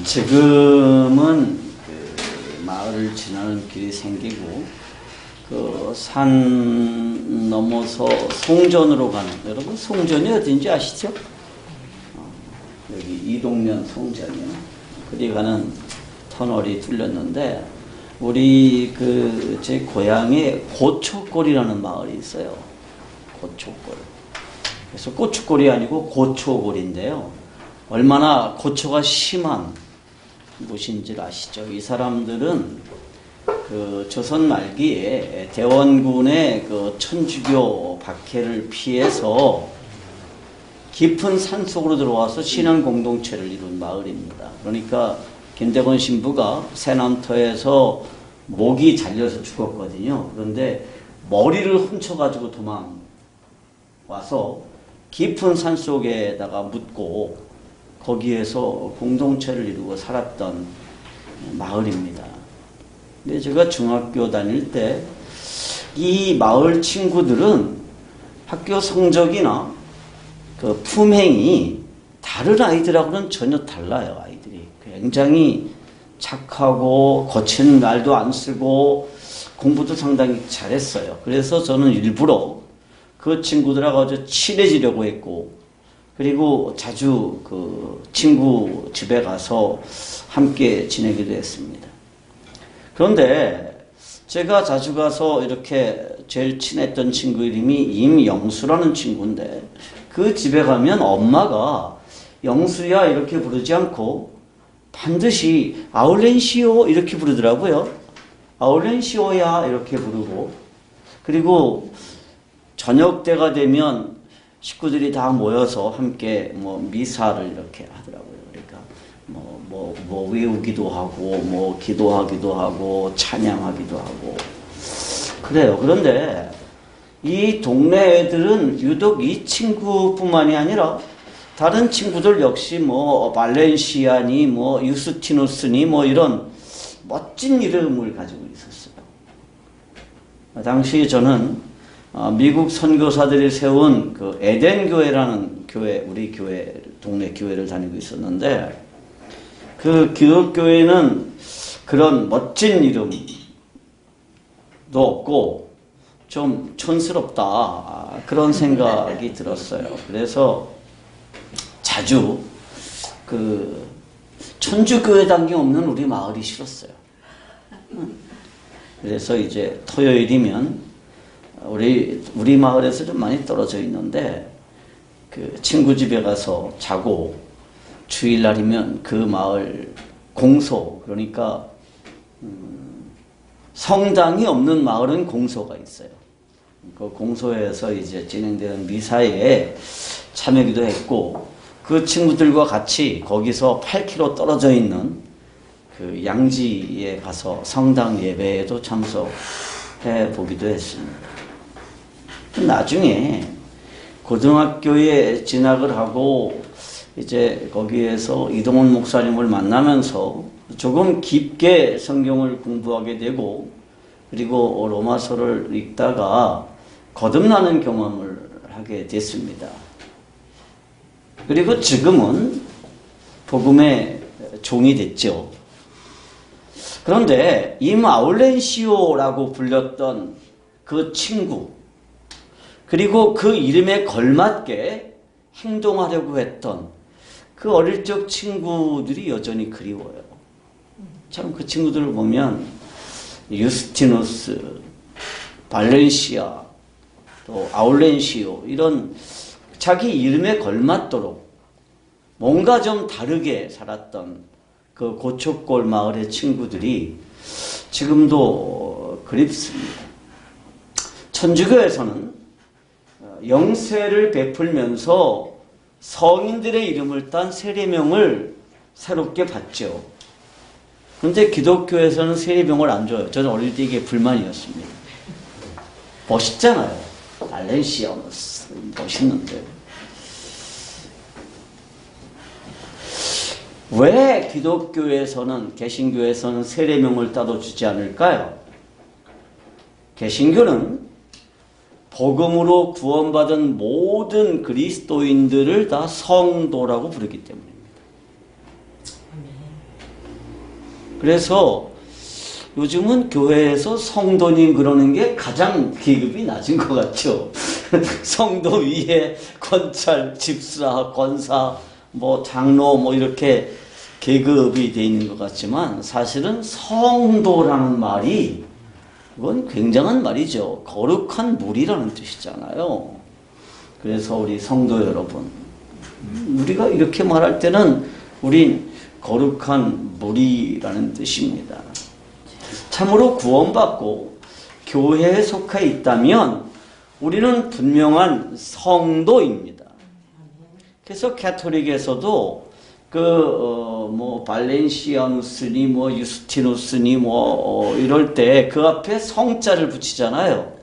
지금은 그 마을을 지나는 길이 생기고 그 산 넘어서 송전으로 가는, 여러분 송전이 어딘지 아시죠? 여기 이동면 송전이요. 그리 가는 터널이 뚫렸는데 우리 그 제 고향에 고초골이라는 마을이 있어요. 고초골. 그래서 고추골이 아니고 고초골인데요. 얼마나 고초가 심한 곳인지 아시죠? 이 사람들은 그 조선 말기에 대원군의 그 천주교 박해를 피해서 깊은 산속으로 들어와서 신앙 공동체를 이룬 마을입니다. 그러니까 김대건 신부가 새남터에서 목이 잘려서 죽었거든요. 그런데 머리를 훔쳐가지고 도망와서 깊은 산속에다가 묻고 거기에서 공동체를 이루고 살았던 마을입니다. 근데 제가 중학교 다닐 때 이 마을 친구들은 학교 성적이나 그 품행이 다른 아이들하고는 전혀 달라요. 아이들이 굉장히 착하고 거친 말도 안 쓰고 공부도 상당히 잘했어요. 그래서 저는 일부러 그 친구들하고 아주 친해지려고 했고, 그리고 자주 그 친구 집에 가서 함께 지내기도 했습니다. 그런데 제가 자주 가서 이렇게 제일 친했던 친구 이름이 임영수라는 친구인데, 그 집에 가면 엄마가 영수야 이렇게 부르지 않고 반드시 아울렌시오 이렇게 부르더라고요. 아울렌시오야 이렇게 부르고, 그리고 저녁 때가 되면 식구들이 다 모여서 함께 미사를 이렇게 하더라고요. 그러니까 외우기도 하고 기도하기도 하고 찬양하기도 하고 그래요. 그런데 이 동네 애들은 유독 이 친구뿐만이 아니라 다른 친구들 역시 발렌시아니 유스티누스니 이런 멋진 이름을 가지고 있었어요. 당시 저는 미국 선교사들이 세운 그 에덴 교회라는 교회, 우리 교회, 동네 교회를 다니고 있었는데, 그 기독교회는 그런 멋진 이름도 없고 좀 촌스럽다, 그런 생각이 들었어요. 그래서 자주 그 천주교회당이 없는 우리 마을이 싫었어요. 그래서 이제 토요일이면 우리 마을에서 좀 많이 떨어져 있는데 그 친구 집에 가서 자고, 주일날이면 그 마을 공소, 그러니까 성당이 없는 마을은 공소가 있어요. 그 공소에서 이제 진행되는 미사에 참여기도 했고, 그 친구들과 같이 거기서 8km 떨어져 있는 그 양지에 가서 성당 예배에도 참석해 보기도 했습니다. 나중에 고등학교에 진학을 하고 이제 거기에서 이동훈 목사님을 만나면서 조금 깊게 성경을 공부하게 되고, 그리고 로마서를 읽다가 거듭나는 경험을 하게 됐습니다. 그리고 지금은 복음의 종이 됐죠. 그런데 아울렌시오라고 불렸던 그 친구, 그리고 그 이름에 걸맞게 행동하려고 했던 그 어릴 적 친구들이 여전히 그리워요. 참 그 친구들을 보면 유스티누스, 발렌시아, 또 아울렌시오, 이런 자기 이름에 걸맞도록 뭔가 좀 다르게 살았던 그 고초골 마을의 친구들이 지금도 그립습니다. 천주교에서는 영세를 베풀면서 성인들의 이름을 딴 세례명을 새롭게 받죠. 그런데 기독교에서는 세례명을 안 줘요. 저는 어릴 때 이게 불만이었습니다. 멋있잖아요. 알렌시아너스 멋있는데 왜 기독교에서는, 개신교에서는 세례명을 따로 주지 않을까요? 개신교는 복음으로 구원받은 모든 그리스도인들을 다 성도라고 부르기 때문입니다. 그래서 요즘은 교회에서 성도님 그러는 게 가장 계급이 낮은 것 같죠. 성도 위에 권찰, 집사, 권사, 뭐 장로 뭐 이렇게 계급이 돼 있는 것 같지만 사실은 성도라는 말이 이건 굉장한 말이죠. 거룩한 물이라는 뜻이잖아요. 그래서 우리 성도 여러분, 우리가 이렇게 말할 때는 우린 거룩한 물이라는 뜻입니다. 참으로 구원받고 교회에 속해 있다면 우리는 분명한 성도입니다. 그래서 가톨릭에서도 발렌시아누스니 유스티누스니 이럴 때 그 앞에 성자를 붙이잖아요.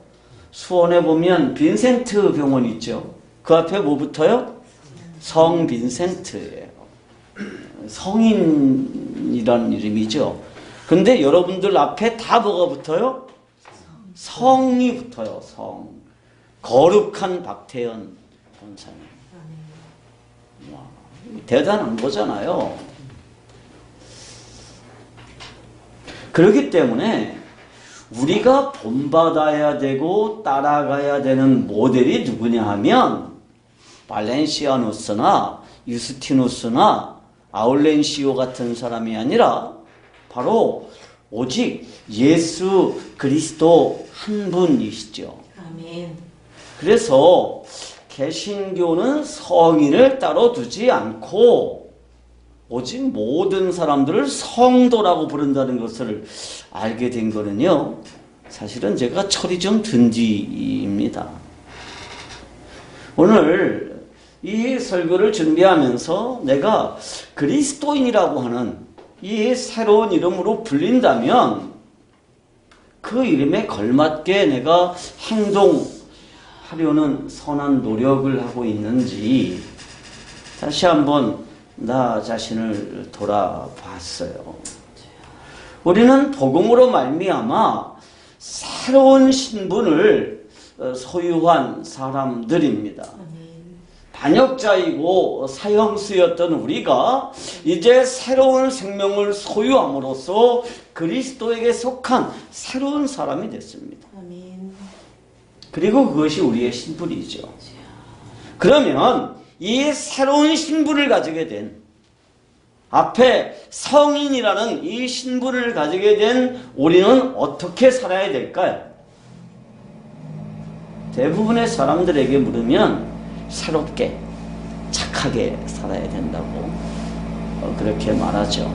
수원에 보면 빈센트 병원 있죠. 그 앞에 뭐 붙어요? 성 빈센트예요. 성인이란 이름이죠. 근데 여러분들 앞에 다 뭐가 붙어요? 성이 붙어요. 성. 거룩한 박태현 권사님. 와, 대단한 거잖아요. 그렇기 때문에 우리가 본받아야 되고 따라가야 되는 모델이 누구냐 하면 발렌시아누스나 유스티누스나 아울렌시오 같은 사람이 아니라 바로 오직 예수 그리스도 한 분이시죠. 아멘. 그래서 개신교는 성인을 따로 두지 않고 오직 모든 사람들을 성도라고 부른다는 것을 알게 된 거는요. 사실은 제가 철이 좀 든 뒤입니다. 오늘 이 설교를 준비하면서 내가 그리스도인이라고 하는 이 새로운 이름으로 불린다면 그 이름에 걸맞게 내가 행동하려는 선한 노력을 하고 있는지 다시 한번 나 자신을 돌아봤어요. 우리는 복음으로 말미암아 새로운 신분을 소유한 사람들입니다. 반역자이고 사형수였던 우리가 이제 새로운 생명을 소유함으로써 그리스도에게 속한 새로운 사람이 됐습니다. 그리고 그것이 우리의 신분이죠. 그러면 이 새로운 신분을 가지게 된 앞에 성인이라는 이 신분을 가지게 된 우리는 어떻게 살아야 될까요? 대부분의 사람들에게 물으면 새롭게 착하게 살아야 된다고 그렇게 말하죠.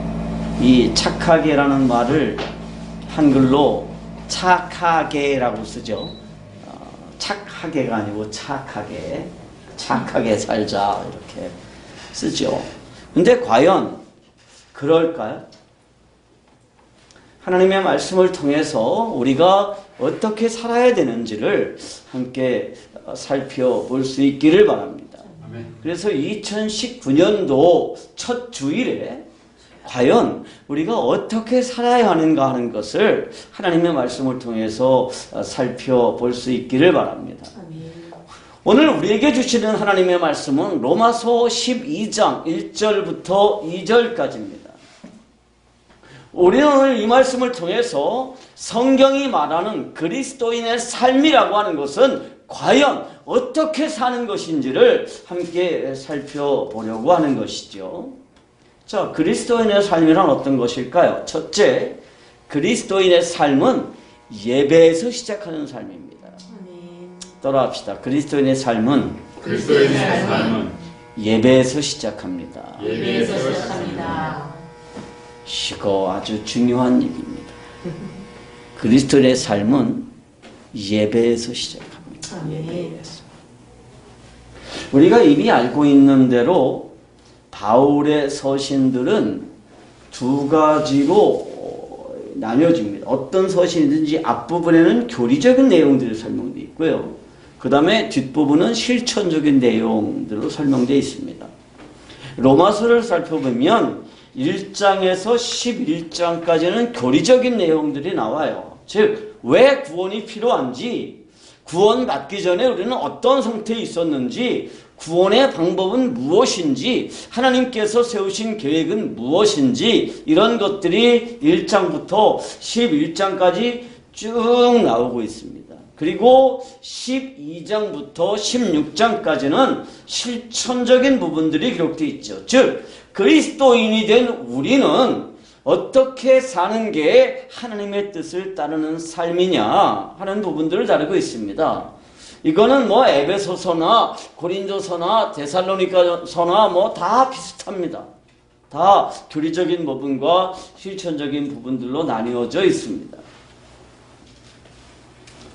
이 착하게라는 말을 한글로 착하게라고 쓰죠. 착하게가 아니고 착하게 살자 이렇게 쓰죠. 근데 과연 그럴까요? 하나님의 말씀을 통해서 우리가 어떻게 살아야 되는지를 함께 살펴볼 수 있기를 바랍니다. 그래서 2019년도 첫 주일에 과연 우리가 어떻게 살아야 하는가 하는 것을 하나님의 말씀을 통해서 살펴볼 수 있기를 바랍니다. 오늘 우리에게 주시는 하나님의 말씀은 로마서 12장 1절부터 2절까지입니다. 우리는 오늘 이 말씀을 통해서 성경이 말하는 그리스도인의 삶이라고 하는 것은 과연 어떻게 사는 것인지를 함께 살펴보려고 하는 것이죠. 자, 그리스도인의 삶이란 어떤 것일까요? 첫째, 그리스도인의 삶은 예배에서 시작하는 삶입니다. 따라합시다. 그리스도인의 삶은 예배에서 시작합니다. 예배에서 시작합니다. 이거 아주 중요한 얘기입니다. 그리스도인의 삶은 예배에서 시작합니다. 예배에서. 우리가 이미 알고 있는 대로 바울의 서신들은 두 가지로 나뉘어집니다. 어떤 서신이든지 앞부분에는 교리적인 내용들이 설명되어 있고요. 그 다음에 뒷부분은 실천적인 내용들로 설명되어 있습니다. 로마서를 살펴보면 1장에서 11장까지는 교리적인 내용들이 나와요. 즉, 왜 구원이 필요한지, 구원 받기 전에 우리는 어떤 상태에 있었는지, 구원의 방법은 무엇인지, 하나님께서 세우신 계획은 무엇인지, 이런 것들이 1장부터 11장까지 쭉 나오고 있습니다. 그리고 12장부터 16장까지는 실천적인 부분들이 기록되어 있죠. 즉 그리스도인이 된 우리는 어떻게 사는 게 하나님의 뜻을 따르는 삶이냐 하는 부분들을 다루고 있습니다. 이거는 뭐 에베소서나 고린도서나 데살로니가서나 뭐 다 비슷합니다. 다 교리적인 부분과 실천적인 부분들로 나뉘어져 있습니다.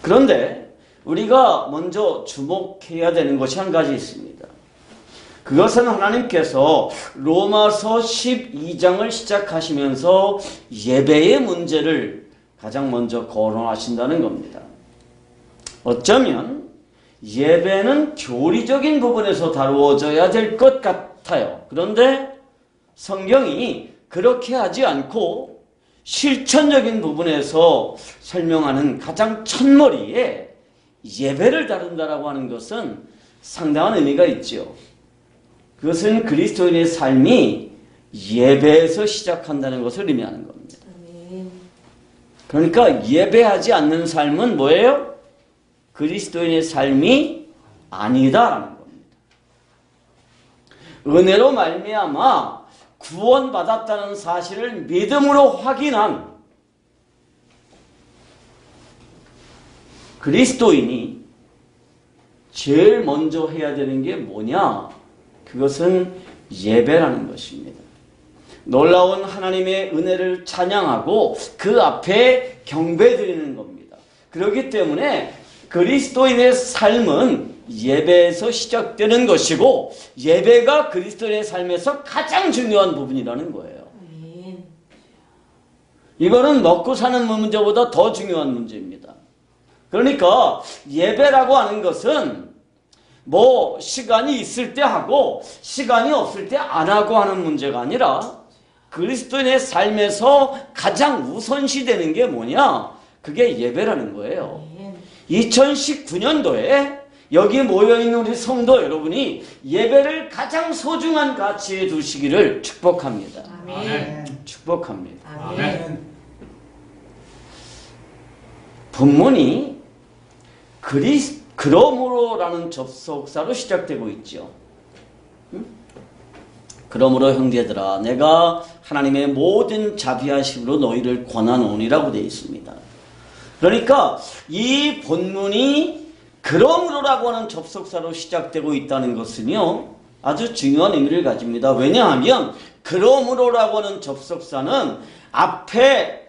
그런데 우리가 먼저 주목해야 되는 것이 한 가지 있습니다. 그것은 하나님께서 로마서 12장을 시작하시면서 예배의 문제를 가장 먼저 거론하신다는 겁니다. 어쩌면 예배는 교리적인 부분에서 다루어져야 될 것 같아요. 그런데 성경이 그렇게 하지 않고 실천적인 부분에서 설명하는 가장 첫머리에 예배를 다룬다라고 하는 것은 상당한 의미가 있죠. 그것은 그리스도인의 삶이 예배에서 시작한다는 것을 의미하는 겁니다. 그러니까 예배하지 않는 삶은 뭐예요? 그리스도인의 삶이 아니다라는 겁니다. 은혜로 말미암아 구원받았다는 사실을 믿음으로 확인한 그리스도인이 제일 먼저 해야 되는 게 뭐냐? 그것은 예배라는 것입니다. 놀라운 하나님의 은혜를 찬양하고 그 앞에 경배드리는 겁니다. 그렇기 때문에 그리스도인의 삶은 예배에서 시작되는 것이고 예배가 그리스도인의 삶에서 가장 중요한 부분이라는 거예요. 이거는 먹고 사는 문제보다 더 중요한 문제입니다. 그러니까 예배라고 하는 것은 뭐 시간이 있을 때 하고 시간이 없을 때 안 하고 하는 문제가 아니라 그리스도인의 삶에서 가장 우선시되는 게 뭐냐? 그게 예배라는 거예요. 2019년도에 여기 모여있는 우리 성도 여러분이 예배를 가장 소중한 가치에 두시기를 축복합니다. 아멘. 축복합니다. 아멘. 본문이 그러므로라는 접속사로 시작되고 있죠. 그러므로 형제들아 내가 하나님의 모든 자비하심으로 너희를 권하노니라고 되어 있습니다. 그러니까 이 본문이 그러므로라고 하는 접속사로 시작되고 있다는 것은요 아주 중요한 의미를 가집니다. 왜냐하면 그러므로라고 하는 접속사는 앞에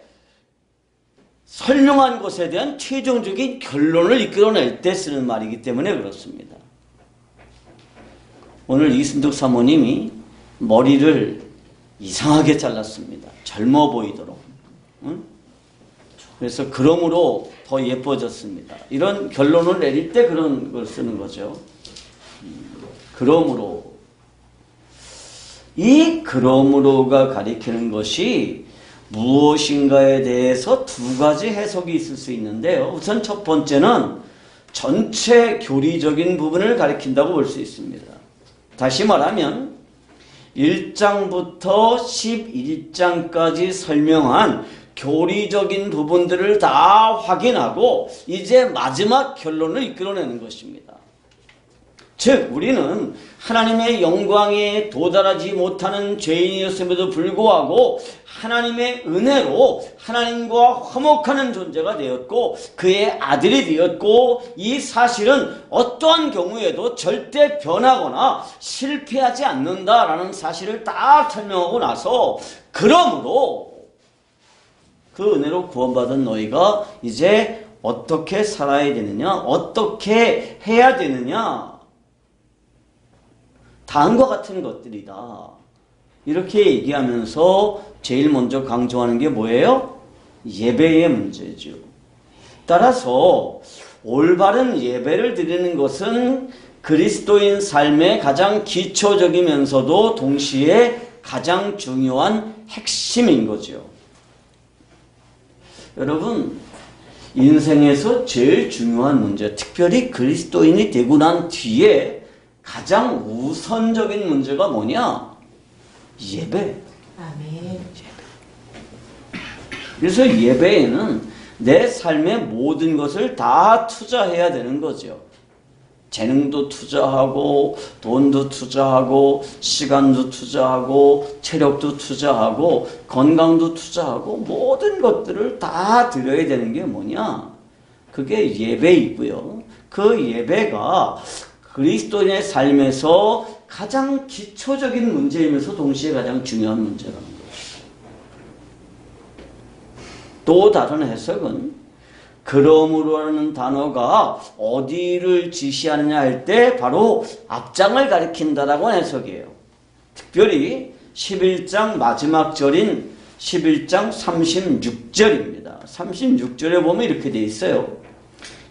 설명한 것에 대한 최종적인 결론을 이끌어낼 때 쓰는 말이기 때문에 그렇습니다. 오늘 이순득 사모님이 머리를 이상하게 잘랐습니다. 젊어 보이도록. 응? 그래서 그러므로 더 예뻐졌습니다. 이런 결론을 내릴 때 그런 걸 쓰는 거죠. 그러므로. 이 그러므로가 가리키는 것이 무엇인가에 대해서 두 가지 해석이 있을 수 있는데요. 우선 첫 번째는 전체 교리적인 부분을 가리킨다고 볼 수 있습니다. 다시 말하면 1장부터 11장까지 설명한 교리적인 부분들을 다 확인하고 이제 마지막 결론을 이끌어내는 것입니다. 즉 우리는 하나님의 영광에 도달하지 못하는 죄인이었음에도 불구하고 하나님의 은혜로 하나님과 화목하는 존재가 되었고 그의 아들이 되었고 이 사실은 어떠한 경우에도 절대 변하거나 실패하지 않는다라는 사실을 딱 설명하고 나서 그러므로 그 은혜로 구원받은 너희가 이제 어떻게 살아야 되느냐 어떻게 해야 되느냐 다음과 같은 것들이다. 이렇게 얘기하면서 제일 먼저 강조하는 게 뭐예요? 예배의 문제죠. 따라서 올바른 예배를 드리는 것은 그리스도인 삶의 가장 기초적이면서도 동시에 가장 중요한 핵심인 거죠. 여러분, 인생에서 제일 중요한 문제, 특별히 그리스도인이 되고 난 뒤에 가장 우선적인 문제가 뭐냐? 예배. 아멘. 그래서 예배에는 내 삶의 모든 것을 다 투자해야 되는 거죠. 재능도 투자하고 돈도 투자하고 시간도 투자하고 체력도 투자하고 건강도 투자하고 모든 것들을 다 드려야 되는 게 뭐냐? 그게 예배이고요. 그 예배가 그리스도인의 삶에서 가장 기초적인 문제이면서 동시에 가장 중요한 문제라는 거예요. 또 다른 해석은 그러므로라는 단어가 어디를 지시하느냐 할 때 바로 앞장을 가리킨다라고 하는 해석이에요. 특별히 11장 마지막 절인 11장 36절입니다. 36절에 보면 이렇게 돼 있어요.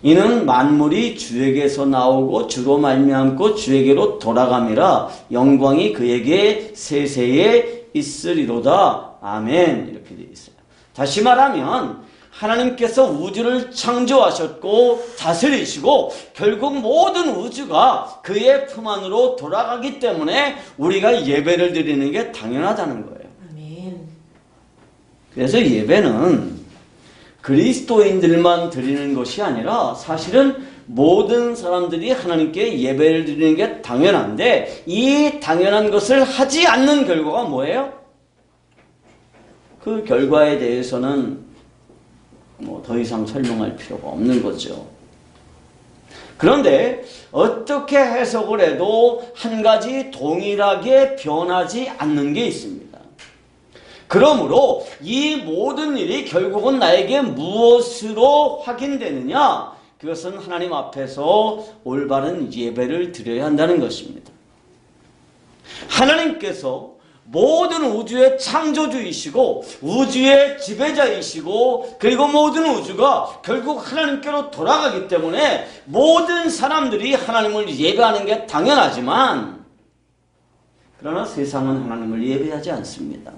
이는 만물이 주에게서 나오고 주로 말미암고 주에게로 돌아감이라 영광이 그에게 세세에 있으리로다. 아멘. 이렇게 돼 있어요. 다시 말하면 하나님께서 우주를 창조하셨고 다스리시고 결국 모든 우주가 그의 품 안으로 돌아가기 때문에 우리가 예배를 드리는 게 당연하다는 거예요. 아멘. 그래서 예배는 그리스도인들만 드리는 것이 아니라 사실은 모든 사람들이 하나님께 예배를 드리는 게 당연한데 이 당연한 것을 하지 않는 결과가 뭐예요? 그 결과에 대해서는 더 이상 설명할 필요가 없는 거죠. 그런데 어떻게 해석을 해도 한 가지 동일하게 변하지 않는 게 있습니다. 그러므로 이 모든 일이 결국은 나에게 무엇으로 확인되느냐? 그것은 하나님 앞에서 올바른 예배를 드려야 한다는 것입니다. 하나님께서 모든 우주의 창조주이시고 우주의 지배자이시고 그리고 모든 우주가 결국 하나님께로 돌아가기 때문에 모든 사람들이 하나님을 예배하는 게 당연하지만 그러나 세상은 하나님을 예배하지 않습니다.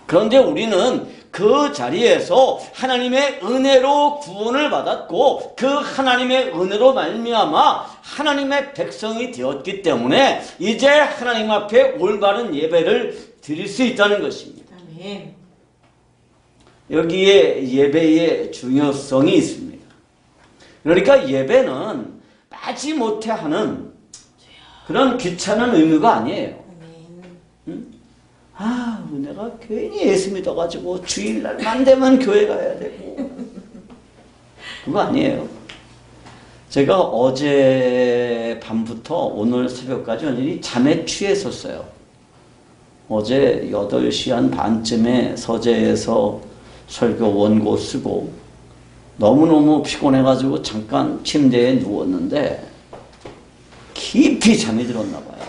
그런데 우리는 그 자리에서 하나님의 은혜로 구원을 받았고 그 하나님의 은혜로 말미암아 하나님의 백성이 되었기 때문에 이제 하나님 앞에 올바른 예배를 드릴 수 있다는 것입니다. 아멘. 여기에 예배의 중요성이 있습니다. 그러니까 예배는 마지못해 하는 그런 귀찮은 의무가 아니에요. 내가 괜히 예수 믿어가지고 주일날만 되면 교회 가야 되고 그거 아니에요. 제가 어제 밤부터 오늘 새벽까지 완전히 잠에 취했었어요. 어제 8시 한 반쯤에 서재에서 설교 원고 쓰고 너무너무 피곤해가지고 잠깐 침대에 누웠는데 깊이 잠이 들었나 봐요.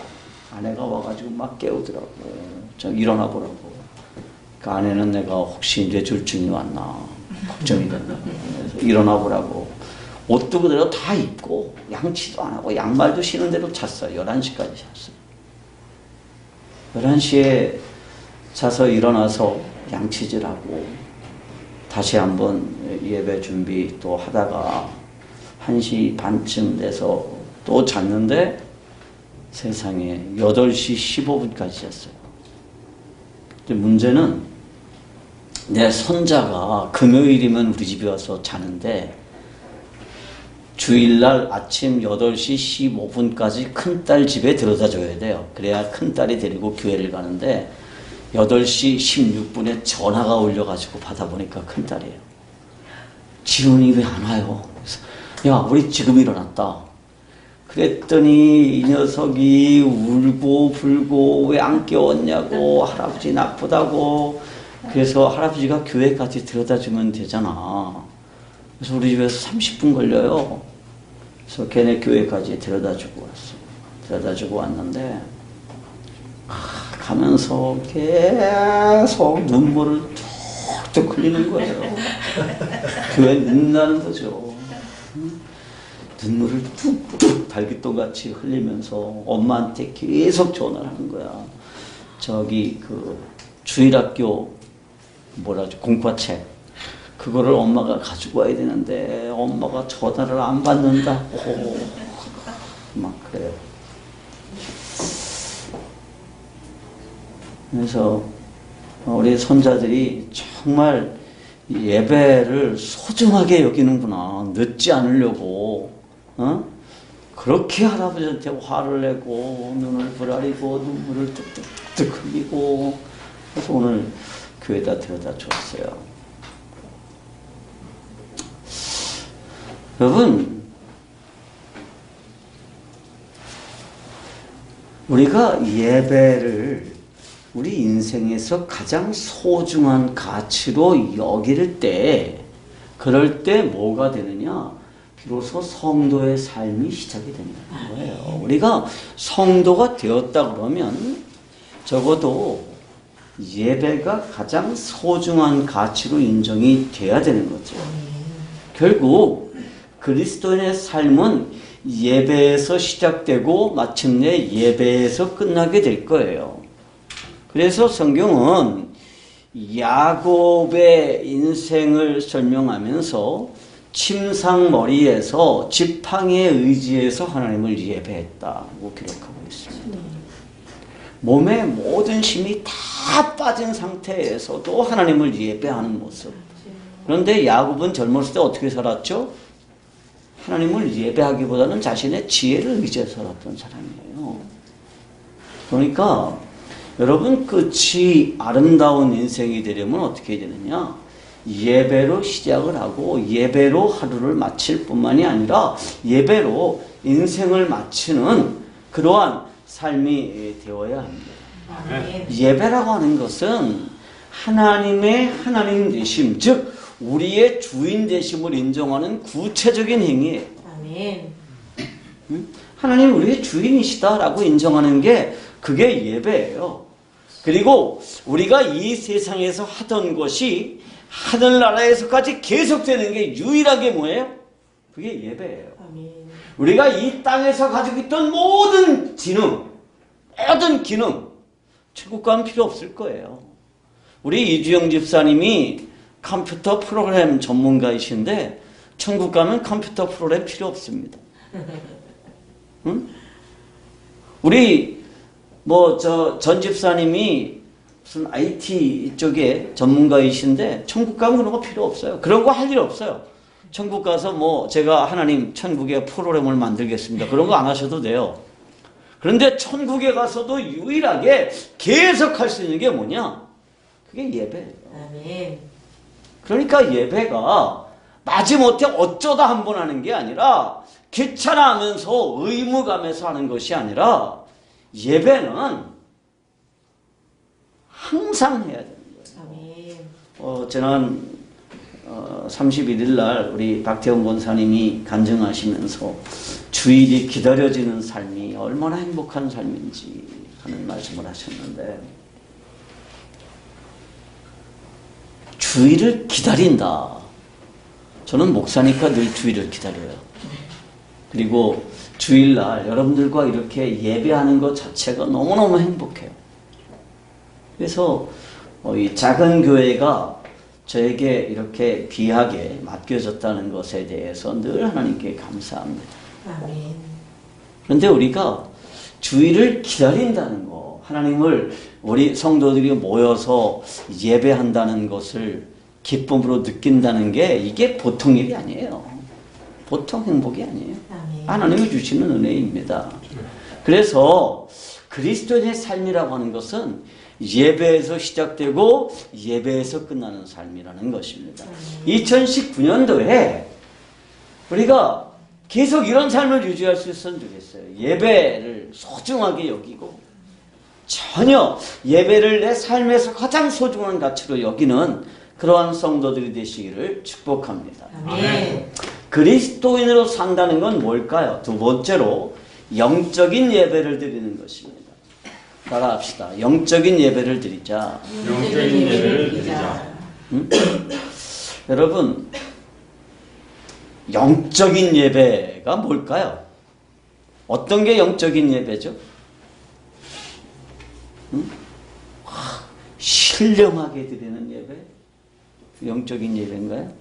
아내가 와가지고 막 깨우더라고. 좀 일어나 보라고. 그 아내는 내가 혹시 뇌졸중이 왔나 걱정이 된다. 그래서 일어나 보라고. 옷도 그대로 다 입고 양치도 안 하고 양말도 신은 대로 잤어요. 11시까지 잤어요. 11시에 자서 일어나서 양치질하고 다시 한번 예배 준비 또 하다가 1시 반쯤 돼서 또 잤는데 세상에 8시 15분까지 잤어요. 근데 문제는 내 손자가 금요일이면 우리 집에 와서 자는데 주일날 아침 8시 15분까지 큰딸 집에 데려다 줘야 돼요. 그래야 큰딸이 데리고 교회를 가는데 8시 16분에 전화가 올려가지고 받아보니까 큰딸이에요. 지훈이 왜 안 와요? 그래서 야 우리 지금 일어났다. 그랬더니 이 녀석이 울고 불고 왜 안 깨웠냐고 할아버지 나쁘다고. 그래서 할아버지가 교회까지 데려다주면 되잖아. 그래서 우리 집에서 30분 걸려요. 그래서 걔네 교회까지 데려다주고 왔어. 데려다주고 왔는데 가면서 계속 눈물을 툭툭 흘리는 거예요. 교회 눈나는 거죠. 눈물을 뚝뚝 달깃돌같이 흘리면서 엄마한테 계속 전화를 하는 거야. 저기 그 주일학교 뭐라죠 공과책 그거를 엄마가 가지고 와야 되는데 엄마가 전화를 안 받는다고 막 그래요. 그래서 우리 손자들이 정말 예배를 소중하게 여기는구나. 늦지 않으려고. 그렇게 할아버지한테 화를 내고 눈을 부라리고 눈물을 뚝뚝뚝 흘리고 그래서 오늘 교회에다 데려다 줬어요. 여러분, 우리가 예배를 우리 인생에서 가장 소중한 가치로 여길 때, 그럴 때 뭐가 되느냐? 비로소 성도의 삶이 시작이 된다는 거예요. 우리가 성도가 되었다 그러면 적어도 예배가 가장 소중한 가치로 인정이 돼야 되는 거죠. 결국 그리스도인의 삶은 예배에서 시작되고 마침내 예배에서 끝나게 될 거예요. 그래서 성경은 야곱의 인생을 설명하면서 침상머리에서 지팡이에 의지해서 하나님을 예배했다고 기록하고 있습니다. 몸의 모든 힘이 다 빠진 상태에서도 하나님을 예배하는 모습. 그런데 야곱은 젊었을 때 어떻게 살았죠? 하나님을 예배하기보다는 자신의 지혜를 의지해서 살았던 사람이에요. 그러니까 여러분, 끝이 아름다운 인생이 되려면 어떻게 해야 되느냐? 예배로 시작을 하고 예배로 하루를 마칠 뿐만이 아니라 예배로 인생을 마치는 그러한 삶이 되어야 합니다. 예배라고 하는 것은 하나님의 하나님 되심, 즉 우리의 주인 되심을 인정하는 구체적인 행위예요. 아멘. 하나님 우리의 주인이시다라고 인정하는 게 그게 예배예요. 그리고 우리가 이 세상에서 하던 것이 하늘나라에서까지 계속되는 게 유일하게 뭐예요? 그게 예배예요. 아멘. 우리가 이 땅에서 가지고 있던 모든 지능, 모든 기능, 천국 가면 필요 없을 거예요. 우리 이주영 집사님이 컴퓨터 프로그램 전문가이신데 천국 가면 컴퓨터 프로그램 필요 없습니다. 응? 우리 전 집사님이 무슨 IT 쪽에 전문가이신데 천국 가면 그런 거 필요 없어요. 그런 거 할 일 없어요. 천국 가서 제가 하나님 천국에 프로그램을 만들겠습니다. 그런 거 안 하셔도 돼요. 그런데 천국에 가서도 유일하게 계속 할 수 있는 게 뭐냐? 그게 예배예요. 아멘. 그러니까 예배가 마지못해 어쩌다 한 번 하는 게 아니라 귀찮아하면서 의무감에서 하는 것이 아니라 예배는 항상 해야 되는 거예요. 아멘. 지난 31일 날 우리 박태원 권사님이 간증하시면서 주일이 기다려지는 삶이 얼마나 행복한 삶인지 하는 말씀을 하셨는데 주일을 기다린다. 저는 목사니까 늘 주일을 기다려요. 그리고 주일날 여러분들과 이렇게 예배하는 것 자체가 너무너무 행복해요. 그래서 이 작은 교회가 저에게 이렇게 귀하게 맡겨졌다는 것에 대해서 늘 하나님께 감사합니다. 아멘. 그런데 우리가 주일을 기다린다는 거, 하나님을 우리 성도들이 모여서 예배한다는 것을 기쁨으로 느낀다는 게 이게 보통 일이 아니에요. 보통 행복이 아니에요. 아멘. 하나님이 주시는 은혜입니다. 그래서 그리스도인의 삶이라고 하는 것은 예배에서 시작되고 예배에서 끝나는 삶이라는 것입니다. 2019년도에 우리가 계속 이런 삶을 유지할 수 있었으면 좋겠어요. 예배를 소중하게 여기고 전혀 예배를 내 삶에서 가장 소중한 가치로 여기는 그러한 성도들이 되시기를 축복합니다. 아멘. 그리스도인으로 산다는 건 뭘까요? 두 번째로 영적인 예배를 드리는 것입니다. 따라합시다. 영적인 예배를 드리자. 영적인 예배를 드리자. 여러분, 영적인 예배가 뭘까요? 어떤 게 영적인 예배죠? 신령하게 드리는 예배? 영적인 예배인가요?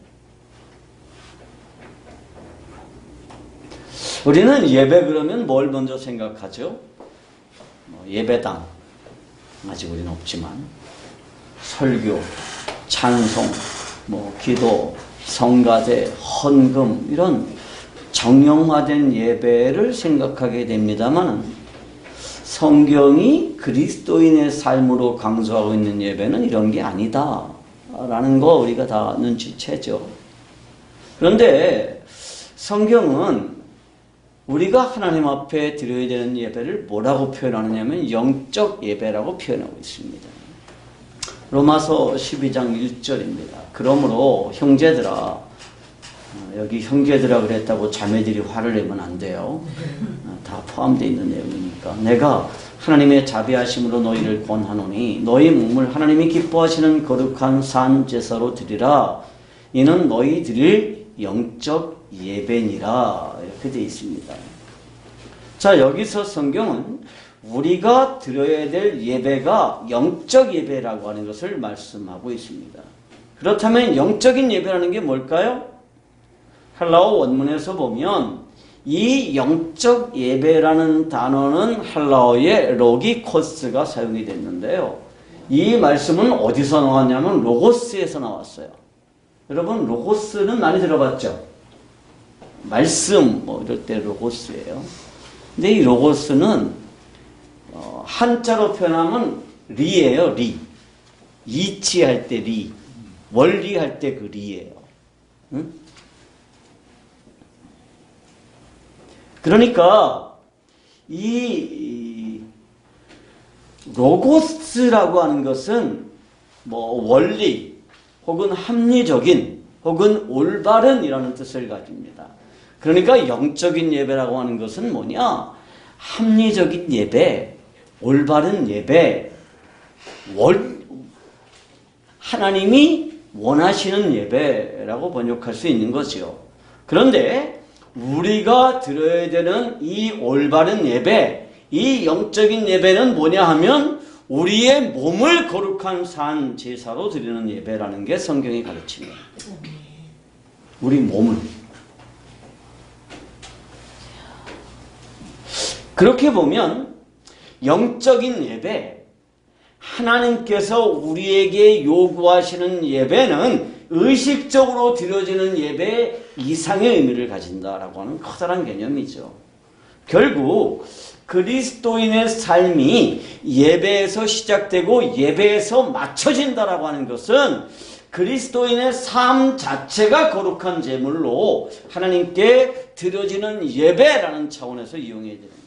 우리는 예배 그러면 뭘 먼저 생각하죠? 예배당. 아직 우리는 없지만 설교, 찬송, 기도, 성가대, 헌금 이런 정형화된 예배를 생각하게 됩니다만 성경이 그리스도인의 삶으로 강조하고 있는 예배는 이런 게 아니다 라는 거 우리가 다 눈치채죠. 그런데 성경은 우리가 하나님 앞에 드려야 되는 예배를 뭐라고 표현하느냐면 영적 예배라고 표현하고 있습니다. 로마서 12장 1절입니다. 그러므로 형제들아, 여기 형제들아 그랬다고 자매들이 화를 내면 안 돼요. 다 포함되어 있는 내용이니까. 내가 하나님의 자비하심으로 너희를 권하노니 너희 몸을 하나님이 기뻐하시는 거룩한 산 제사로 드리라. 이는 너희 드릴 영적 예배니라. 이렇게 되어 있습니다. 자, 여기서 성경은 우리가 드려야 될 예배가 영적 예배라고 하는 것을 말씀하고 있습니다. 그렇다면 영적인 예배라는 게 뭘까요? 헬라어 원문에서 보면 이 영적 예배라는 단어는 헬라어의 로기코스가 사용이 됐는데요. 이 말씀은 어디서 나왔냐면 로고스에서 나왔어요. 여러분 로고스는 많이 들어봤죠? 말씀 이럴 때 로고스예요. 근데 이 로고스는 한자로 표현하면 리예요. 리. 이치할 때 리. 원리할 때 그 리예요. 응? 그러니까 이 로고스라고 하는 것은 원리 혹은 합리적인 혹은 올바른이라는 뜻을 가집니다. 그러니까 영적인 예배라고 하는 것은 뭐냐? 합리적인 예배, 올바른 예배, 하나님이 원하시는 예배라고 번역할 수 있는 거죠. 그런데 우리가 드려야 되는 이 올바른 예배, 이 영적인 예배는 뭐냐 하면 우리의 몸을 거룩한 산 제사로 드리는 예배라는 게 성경이 가르칩니다. 우리 몸을. 그렇게 보면 영적인 예배, 하나님께서 우리에게 요구하시는 예배는 의식적으로 드려지는 예배 이상의 의미를 가진다라고 하는 커다란 개념이죠. 결국 그리스도인의 삶이 예배에서 시작되고 예배에서 맞춰진다라고 하는 것은 그리스도인의 삶 자체가 거룩한 제물로 하나님께 드려지는 예배라는 차원에서 이용해야 되는 거예요.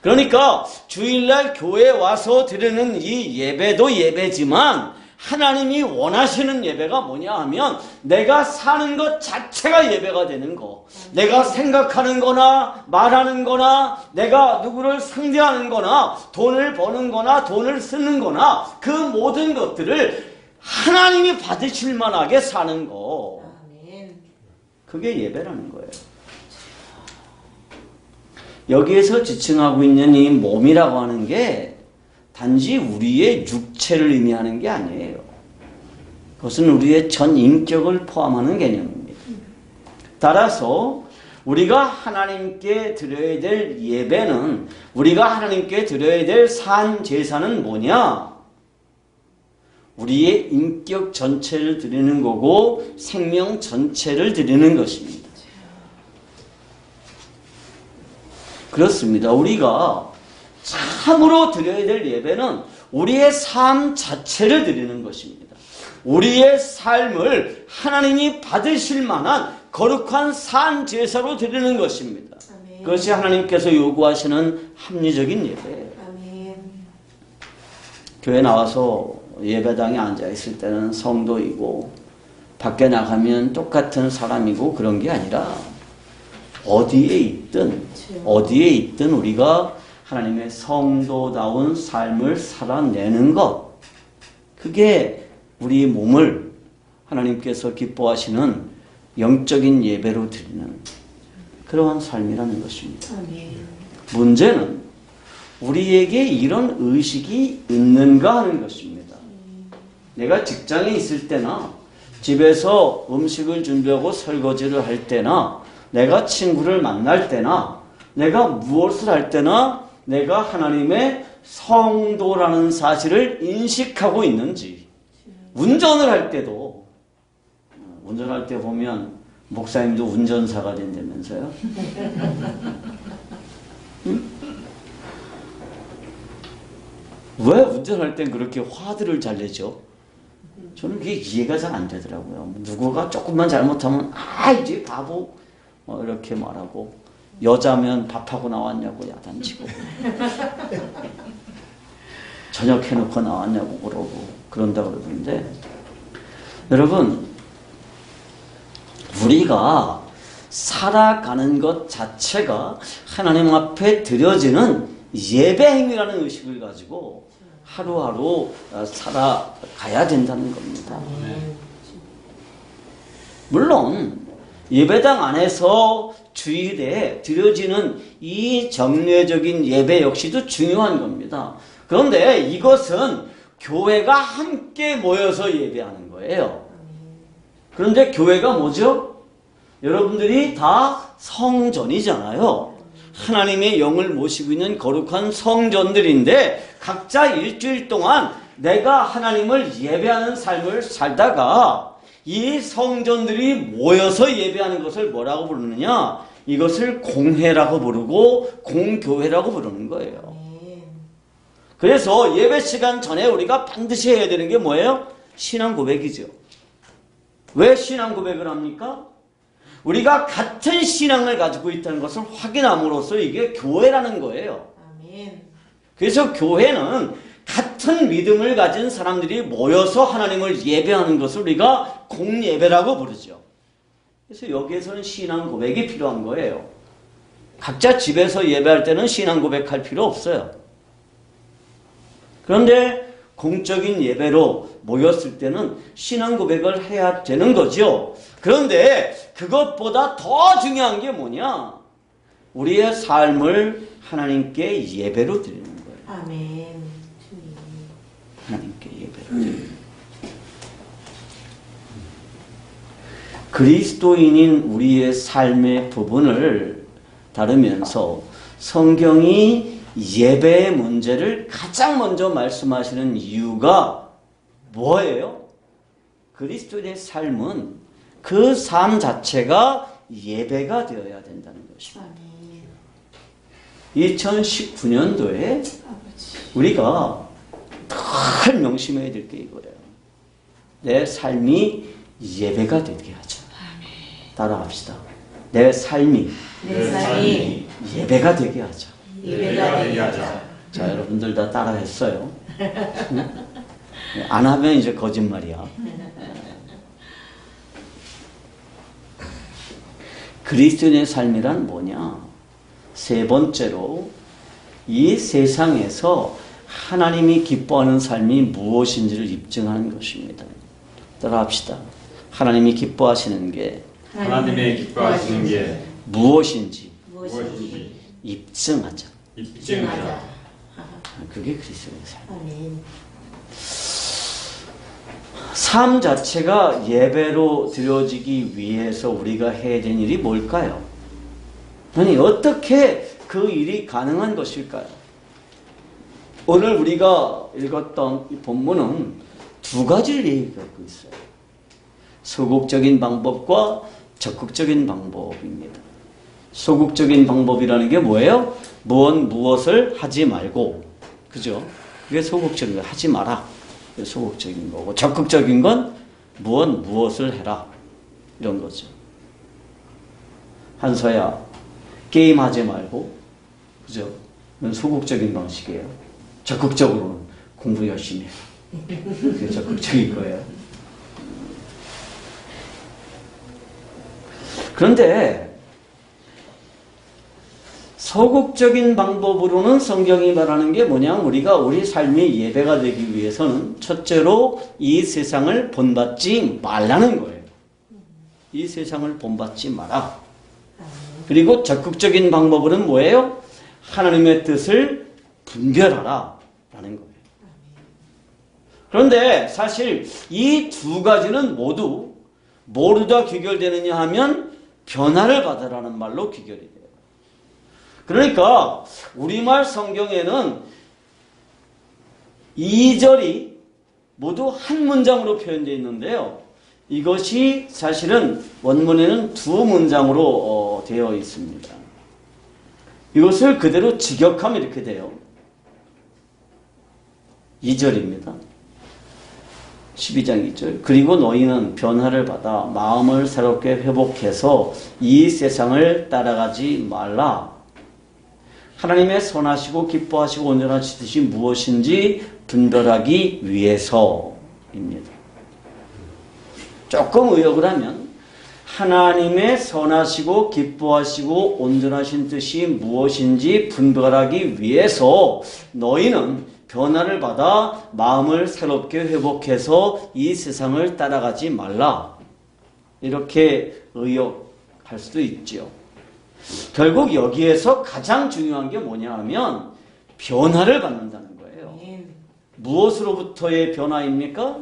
그러니까 주일날 교회에 와서 드리는 이 예배도 예배지만 하나님이 원하시는 예배가 뭐냐 하면 내가 사는 것 자체가 예배가 되는 거. 내가 생각하는 거나 말하는 거나 내가 누구를 상대하는 거나 돈을 버는 거나 돈을 쓰는 거나 그 모든 것들을 하나님이 받으실 만하게 사는 거. 그게 예배라는 거예요. 여기에서 지칭하고 있는 이 몸이라고 하는 게 단지 우리의 육체를 의미하는 게 아니에요. 그것은 우리의 전 인격을 포함하는 개념입니다. 따라서 우리가 하나님께 드려야 될 예배는, 우리가 하나님께 드려야 될 산 제사는 뭐냐? 우리의 인격 전체를 드리는 거고 생명 전체를 드리는 것입니다. 그렇습니다. 우리가 참으로 드려야 될 예배는 우리의 삶 자체를 드리는 것입니다. 우리의 삶을 하나님이 받으실 만한 거룩한 산 제사로 드리는 것입니다. 아멘. 그것이 하나님께서 요구하시는 합리적인 예배예요. 아멘. 교회 나와서 예배당에 앉아있을 때는 성도이고 밖에 나가면 똑같은 사람이고 그런 게 아니라 어디에 있든 우리가 하나님의 성도다운 삶을 살아내는 것, 그게 우리 몸을 하나님께서 기뻐하시는 영적인 예배로 드리는 그러한 삶이라는 것입니다. 문제는 우리에게 이런 의식이 있는가 하는 것입니다. 내가 직장에 있을 때나 집에서 음식을 준비하고 설거지를 할 때나 내가 친구를 만날 때나 내가 무엇을 할 때나 내가 하나님의 성도라는 사실을 인식하고 있는지. 운전을 할 때도, 운전할 때 보면 목사님도 운전사가 된다면서요? 응? 왜 운전할 땐 그렇게 화들을 잘 내죠? 저는 그게 이해가 잘 안 되더라고요. 누구가 조금만 잘못하면 이제 바보 이렇게 말하고, 여자면 밥하고 나왔냐고 야단치고 저녁 해놓고 나왔냐고 그러고 그런다 그러던데, 여러분, 우리가 살아가는 것 자체가 하나님 앞에 드려지는 예배 행위라는 의식을 가지고 하루하루 살아가야 된다는 겁니다. 물론 예배당 안에서 주일에 드려지는 이 정례적인 예배 역시도 중요한 겁니다. 그런데 이것은 교회가 함께 모여서 예배하는 거예요. 그런데 교회가 뭐죠? 여러분들이 다 성전이잖아요. 하나님의 영을 모시고 있는 거룩한 성전들인데, 각자 일주일 동안 내가 하나님을 예배하는 삶을 살다가 이 성전들이 모여서 예배하는 것을 뭐라고 부르느냐? 이것을 공회라고 부르고 공교회라고 부르는 거예요. 그래서 예배 시간 전에 우리가 반드시 해야 되는 게 뭐예요? 신앙 고백이죠. 왜 신앙 고백을 합니까? 우리가 같은 신앙을 가지고 있다는 것을 확인함으로써 이게 교회라는 거예요. 그래서 교회는 같은 믿음을 가진 사람들이 모여서 하나님을 예배하는 것을 우리가 공예배라고 부르죠. 그래서 여기에서는 신앙 고백이 필요한 거예요. 각자 집에서 예배할 때는 신앙 고백할 필요 없어요. 그런데 공적인 예배로 모였을 때는 신앙 고백을 해야 되는 거죠. 그런데 그것보다 더 중요한 게 뭐냐? 우리의 삶을 하나님께 예배로 드리는 거예요. 아멘. 하나님께 예배로 드리는 거예요. 그리스도인인 우리의 삶의 부분을 다루면서 성경이 예배의 문제를 가장 먼저 말씀하시는 이유가 뭐예요? 그리스도인의 삶은 그 삶 자체가 예배가 되어야 된다는 것입니다. 2019년도에 우리가 늘 명심해야 될 게 이거예요. 내 삶이 예배가 되게 하자. 따라합시다. 내 삶이 예배가 되게 하자. 예배가 되게 하자. 자, 여러분들 다 따라했어요. 안 하면 이제 거짓말이야. 그리스도인의 삶이란 뭐냐? 세 번째로, 이 세상에서 하나님이 기뻐하는 삶이 무엇인지를 입증하는 것입니다. 따라합시다. 하나님이 기뻐하시는 게 무엇인지 입증하자. 그게 그리스도인의 삶. 삶 자체가 예배로 드려지기 위해서 우리가 해야 되는 일이 뭘까요? 아니, 어떻게 그 일이 가능한 것일까요? 오늘 우리가 읽었던 이 본문은 두 가지를 얘기하고 있어요. 소극적인 방법과 적극적인 방법입니다. 소극적인 방법이라는 게 뭐예요? 무엇을 하지 말고, 그죠? 그게 소극적인 거, 하지 마라. 그게 소극적인 거고, 적극적인 건 무엇을 해라. 이런 거죠. 한서야, 게임하지 말고, 그죠? 그건 소극적인 방식이에요. 적극적으로는 공부 열심히 해라. 그게 적극적인 거예요. 그런데 소극적인 방법으로는 성경이 말하는 게 뭐냐? 우리가 우리 삶이 예배가 되기 위해서는 첫째로 이 세상을 본받지 말라는 거예요. 이 세상을 본받지 마라. 그리고 적극적인 방법으로는 뭐예요? 하나님의 뜻을 분별하라 라는 거예요. 그런데 사실 이 두 가지는 모두 뭐로다 귀결되느냐 하면 변화를 받으라는 말로 귀결이 돼요. 그러니까 우리말 성경에는 2절이 모두 한 문장으로 표현되어 있는데요. 이것이 사실은 원문에는 두 문장으로 되어 있습니다. 이것을 그대로 직역하면 이렇게 돼요. 2절입니다. 12장 2절. 그리고 너희는 변화를 받아 마음을 새롭게 회복해서 이 세상을 따라가지 말라. 하나님의 선하시고 기뻐하시고 온전하신 뜻이 무엇인지 분별하기 위해서입니다. 조금 의역을 하면 하나님의 선하시고 기뻐하시고 온전하신 뜻이 무엇인지 분별하기 위해서 너희는 변화를 받아 마음을 새롭게 회복해서 이 세상을 따라가지 말라. 이렇게 의역할 수도 있죠. 결국 여기에서 가장 중요한 게 뭐냐 하면 변화를 받는다는 거예요. 무엇으로부터의 변화입니까?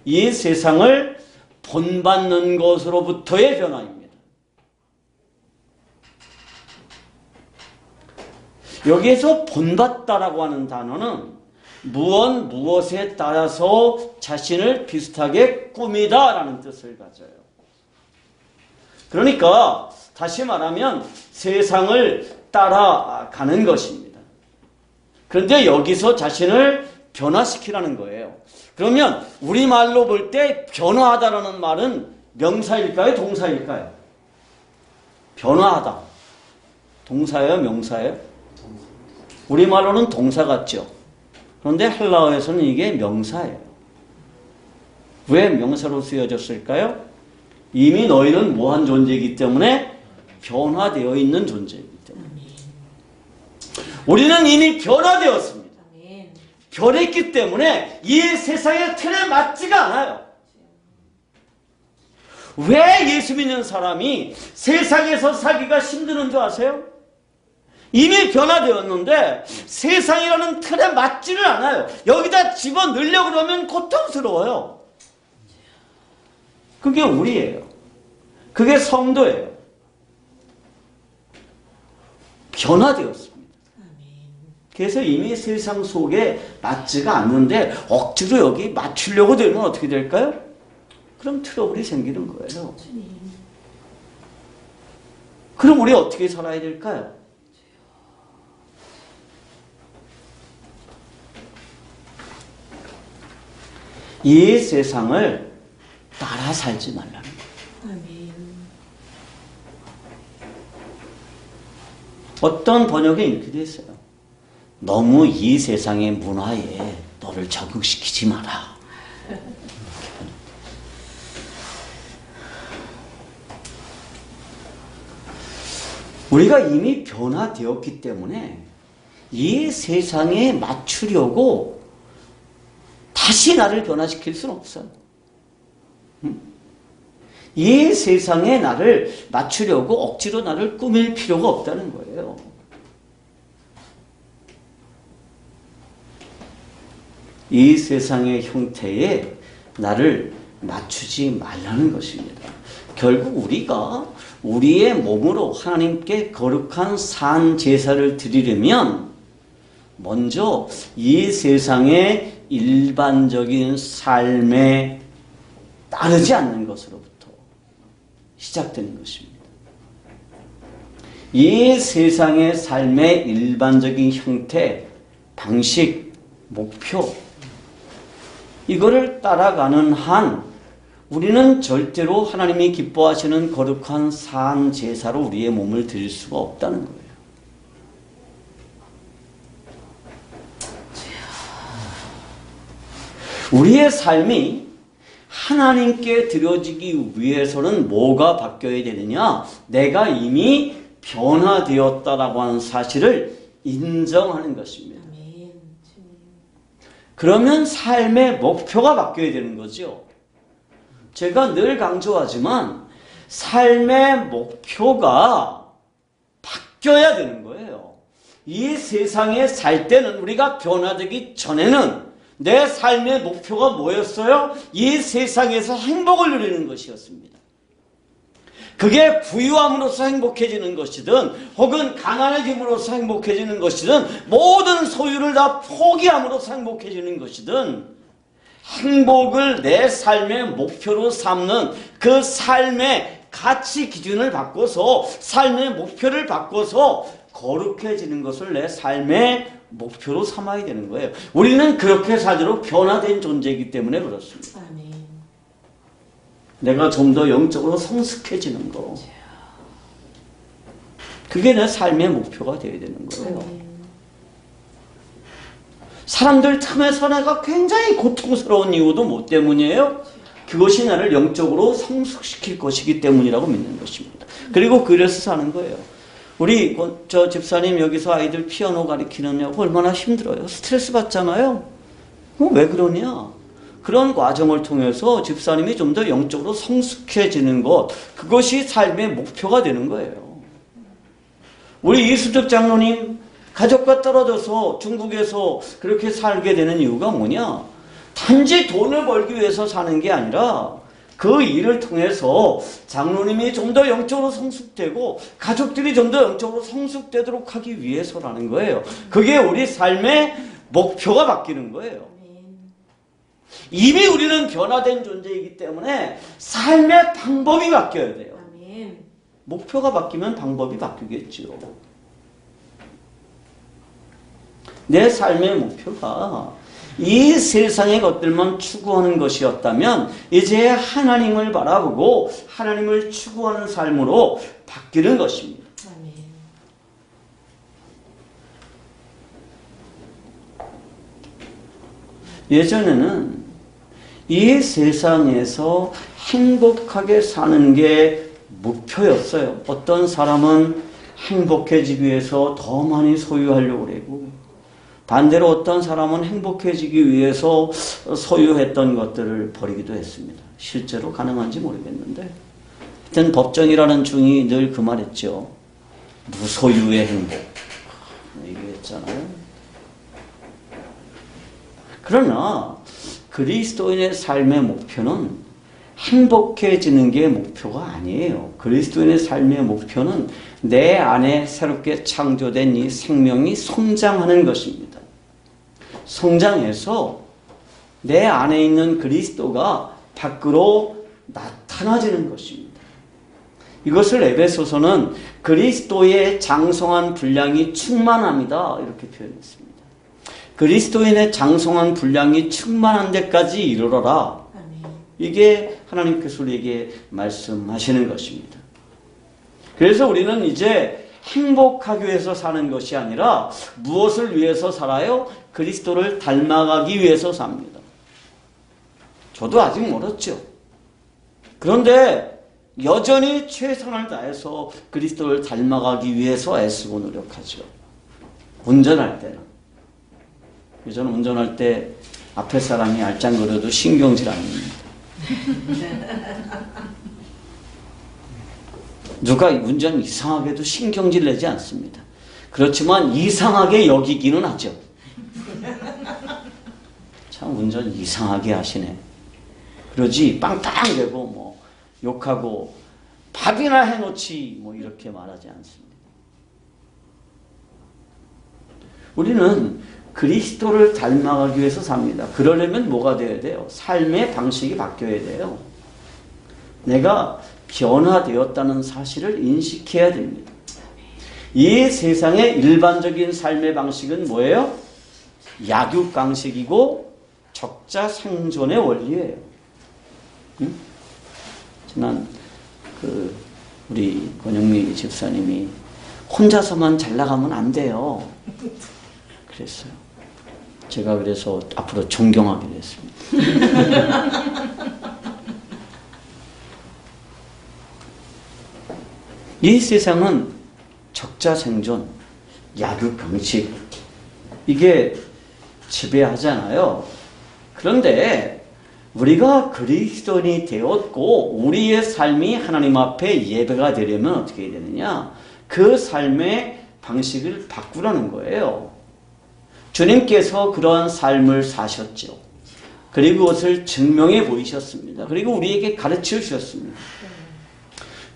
이 세상을 본받는 것으로부터의 변화입니다. 여기에서 본받다라고 하는 단어는 무엇에 따라서 자신을 비슷하게 꾸미다라는 뜻을 가져요. 그러니까 다시 말하면 세상을 따라가는 것입니다. 그런데 여기서 자신을 변화시키라는 거예요. 그러면 우리말로 볼 때 변화하다라는 말은 명사일까요? 동사일까요? 변화하다. 동사예요? 명사예요? 우리말로는 동사 같죠? 그런데 헬라어에서는 이게 명사예요. 왜 명사로 쓰여졌을까요? 이미 너희는 뭐한 존재이기 때문에 변화되어 있는 존재이기 때문에. 우리는 이미 변화되었습니다. 변했기 때문에 이 세상의 틀에 맞지가 않아요. 왜 예수 믿는 사람이 세상에서 살기가 힘드는 줄 아세요? 이미 변화되었는데 세상이라는 틀에 맞지를 않아요. 여기다 집어넣으려고 그러면 고통스러워요. 그게 우리예요. 그게 성도예요. 변화되었습니다. 그래서 이미 세상 속에 맞지가 않는데 억지로 여기 맞추려고 되면 어떻게 될까요? 그럼 트러블이 생기는 거예요. 그럼 우리 어떻게 살아야 될까요? 이 세상을 따라 살지 말라는 거예요. 어떤 번역에 이렇게 돼 있어요. 너무 이 세상의 문화에 너를 적응시키지 마라. 우리가 이미 변화되었기 때문에 이 세상에 맞추려고 다시 나를 변화시킬 수는 없어요. 이 세상에 나를 맞추려고 억지로 나를 꾸밀 필요가 없다는 거예요. 이 세상의 형태에 나를 맞추지 말라는 것입니다. 결국 우리가 우리의 몸으로 하나님께 거룩한 산 제사를 드리려면 먼저 이 세상의 일반적인 삶에 따르지 않는 것으로부터 시작되는 것입니다. 이 세상의 삶의 일반적인 형태, 방식, 목표, 이거를 따라가는 한 우리는 절대로 하나님이 기뻐하시는 거룩한 산 제사로 우리의 몸을 드릴 수가 없다는 거예요. 우리의 삶이 하나님께 드려지기 위해서는 뭐가 바뀌어야 되느냐? 내가 이미 변화되었다라고 하는 사실을 인정하는 것입니다. 그러면 삶의 목표가 바뀌어야 되는 거죠. 제가 늘 강조하지만 삶의 목표가 바뀌어야 되는 거예요. 이 세상에 살 때는 우리가 변화되기 전에는 내 삶의 목표가 뭐였어요? 이 세상에서 행복을 누리는 것이었습니다. 그게 부유함으로써 행복해지는 것이든 혹은 가난해짐으로써 행복해지는 것이든 모든 소유를 다 포기함으로써 행복해지는 것이든 행복을 내 삶의 목표로 삼는 그 삶의 가치 기준을 바꿔서 삶의 목표를 바꿔서 거룩해지는 것을 내 삶의 목표로 삼아야 되는 거예요. 우리는 그렇게 살도록 변화된 존재이기 때문에 그렇습니다. 아멘. 내가 좀 더 영적으로 성숙해지는 거. 그게 내 삶의 목표가 되어야 되는 거예요. 사람들 틈에서 내가 굉장히 고통스러운 이유도 뭐 때문이에요? 그것이 나를 영적으로 성숙시킬 것이기 때문이라고 믿는 것입니다. 그리고 그래서 사는 거예요. 우리 저 집사님 여기서 아이들 피아노 가르치느냐고 얼마나 힘들어요. 스트레스 받잖아요. 왜 그러냐? 그런 과정을 통해서 집사님이 좀 더 영적으로 성숙해지는 것, 그것이 삶의 목표가 되는 거예요. 우리 이수득 장로님 가족과 떨어져서 중국에서 그렇게 살게 되는 이유가 뭐냐? 단지 돈을 벌기 위해서 사는 게 아니라 그 일을 통해서 장로님이 좀 더 영적으로 성숙되고 가족들이 좀 더 영적으로 성숙되도록 하기 위해서라는 거예요. 그게 우리 삶의 목표가 바뀌는 거예요. 이미 우리는 변화된 존재이기 때문에 삶의 방법이 바뀌어야 돼요. 아멘. 목표가 바뀌면 방법이 바뀌겠죠. 내 삶의 목표가 이 세상의 것들만 추구하는 것이었다면 이제 하나님을 바라보고 하나님을 추구하는 삶으로 바뀌는 것입니다. 아멘. 예전에는 이 세상에서 행복하게 사는 게 목표였어요. 어떤 사람은 행복해지기 위해서 더 많이 소유하려고 그러고 반대로 어떤 사람은 행복해지기 위해서 소유했던 것들을 버리기도 했습니다. 실제로 가능한지 모르겠는데 하여튼 법정이라는 중이 늘 그 말했죠. 무소유의 행복 얘기했잖아요. 그러나 그리스도인의 삶의 목표는 행복해지는 게 목표가 아니에요. 그리스도인의 삶의 목표는 내 안에 새롭게 창조된 이 생명이 성장하는 것입니다. 성장해서 내 안에 있는 그리스도가 밖으로 나타나지는 것입니다. 이것을 에베소서는 그리스도의 장성한 분량이 충만합니다. 이렇게 표현했습니다. 그리스도인의 장성한 분량이 충만한 데까지 이르러라. 이게 하나님께서 우리에게 말씀하시는 것입니다. 그래서 우리는 이제 행복하기 위해서 사는 것이 아니라 무엇을 위해서 살아요? 그리스도를 닮아가기 위해서 삽니다. 저도 아직 멀었죠. 그런데 여전히 최선을 다해서 그리스도를 닮아가기 위해서 애쓰고 노력하죠. 운전할 때는. 저는 운전할 때 앞에 사람이 알짱거려도 신경질 아닙니다. 누가 운전 이상하게도 신경질 내지 않습니다. 그렇지만 이상하게 여기기는 하죠. 참 운전 이상하게 하시네. 그러지 빵빵대고 뭐 욕하고 밥이나 해놓지 뭐 이렇게 말하지 않습니다. 우리는 그리스도를 닮아가기 위해서 삽니다. 그러려면 뭐가 되어야 돼요? 삶의 방식이 바뀌어야 돼요. 내가 변화되었다는 사실을 인식해야 됩니다. 이 세상의 일반적인 삶의 방식은 뭐예요? 약육 방식이고 적자 생존의 원리예요. 응? 지난 우리 권영미 집사님이 혼자서만 잘 나가면 안 돼요. 그랬어요. 제가 그래서 앞으로 존경하기로 했습니다. 이 세상은 적자 생존, 약육 방식 이게 지배하잖아요. 그런데 우리가 그리스도인이 되었고 우리의 삶이 하나님 앞에 예배가 되려면 어떻게 해야 되느냐? 그 삶의 방식을 바꾸라는 거예요. 주님께서 그러한 삶을 사셨죠. 그리고 그것을 증명해 보이셨습니다. 그리고 우리에게 가르쳐 주셨습니다.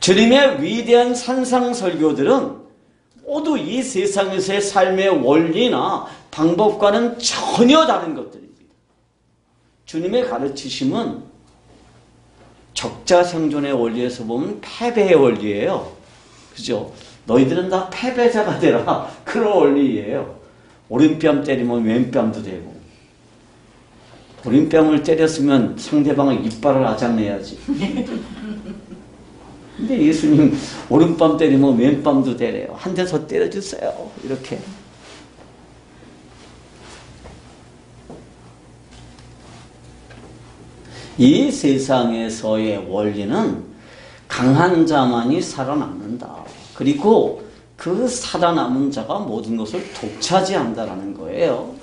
주님의 위대한 산상설교들은 모두 이 세상에서의 삶의 원리나 방법과는 전혀 다른 것들입니다. 주님의 가르치심은 적자생존의 원리에서 보면 패배의 원리예요. 그죠? 너희들은 다 패배자가 되라. 그런 원리예요. 오른뺨 때리면 왼뺨도 되고, 오른뺨을 때렸으면 상대방의 이빨을 아작내야지. 근데 예수님 오른뺨 때리면 왼뺨도 때려요. 한 대 더 때려주세요. 이렇게. 이 세상에서의 원리는 강한 자만이 살아남는다. 그리고 그 살아남은 자가 모든 것을 독차지한다라는 거예요.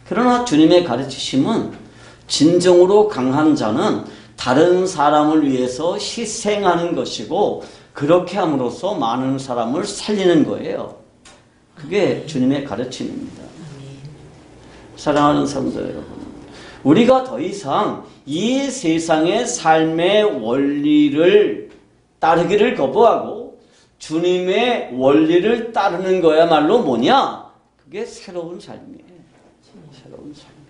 그러나 주님의 가르치심은 진정으로 강한 자는 다른 사람을 위해서 희생하는 것이고, 그렇게 함으로써 많은 사람을 살리는 거예요. 그게 주님의 가르침입니다. 사랑하는 성도 여러분, 우리가 더 이상 이 세상의 삶의 원리를 따르기를 거부하고 주님의 원리를 따르는 거야말로 뭐냐? 그게 새로운 삶이에요. 새로운 삶이에요.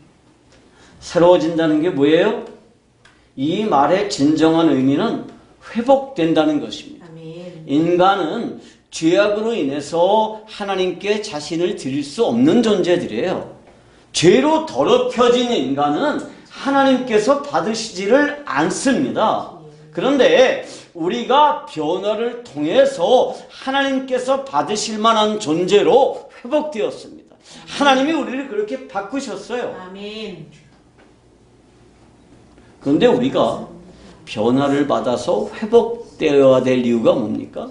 새로워진다는 게 뭐예요? 이 말의 진정한 의미는 회복된다는 것입니다. 아멘. 인간은 죄악으로 인해서 하나님께 자신을 드릴 수 없는 존재들이에요. 죄로 더럽혀진 인간은 하나님께서 받으시지를 않습니다. 그런데 우리가 변화를 통해서 하나님께서 받으실 만한 존재로 회복되었습니다. 하나님이 우리를 그렇게 바꾸셨어요. 아멘. 그런데 우리가 변화를 받아서 회복되어야 될 이유가 뭡니까?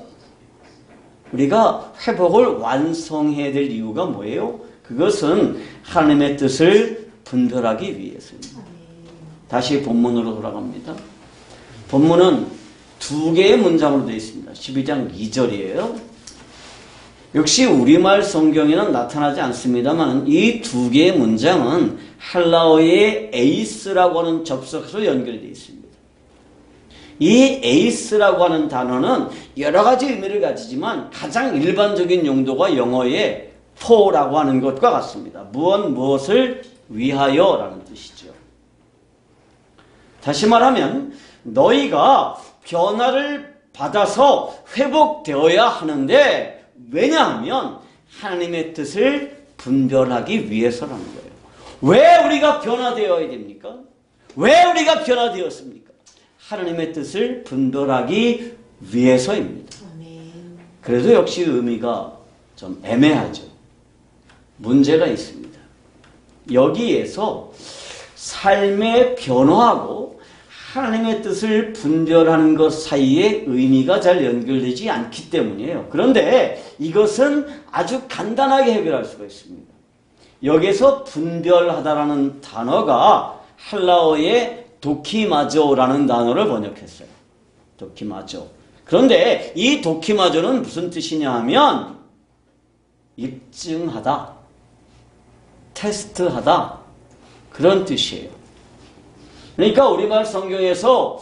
우리가 회복을 완성해야 될 이유가 뭐예요? 그것은 하나님의 뜻을 분별하기 위해서입니다. 다시 본문으로 돌아갑니다. 본문은 두 개의 문장으로 되어 있습니다. 12장 2절이에요. 역시 우리말 성경에는 나타나지 않습니다만 이 두 개의 문장은 헬라어의 에이스라고 하는 접속사로 연결이 되어 있습니다. 이 에이스라고 하는 단어는 여러 가지 의미를 가지지만 가장 일반적인 용도가 영어의 for라고 하는 것과 같습니다. 무엇을 위하여라는 뜻이죠. 다시 말하면 너희가 변화를 받아서 회복되어야 하는데, 왜냐하면 하나님의 뜻을 분별하기 위해서라는 거예요. 왜 우리가 변화되어야 됩니까? 왜 우리가 변화되었습니까? 하나님의 뜻을 분별하기 위해서입니다. 그래도 역시 의미가 좀 애매하죠. 문제가 있습니다. 여기에서 삶의 변화하고 하나님의 뜻을 분별하는 것 사이에 의미가 잘 연결되지 않기 때문이에요. 그런데 이것은 아주 간단하게 해결할 수가 있습니다. 여기서 분별하다라는 단어가 헬라어의 도키마조라는 단어를 번역했어요. 도키마조. 그런데 이 도키마조는 무슨 뜻이냐 하면 입증하다, 테스트하다, 그런 뜻이에요. 그러니까 우리말 성경에서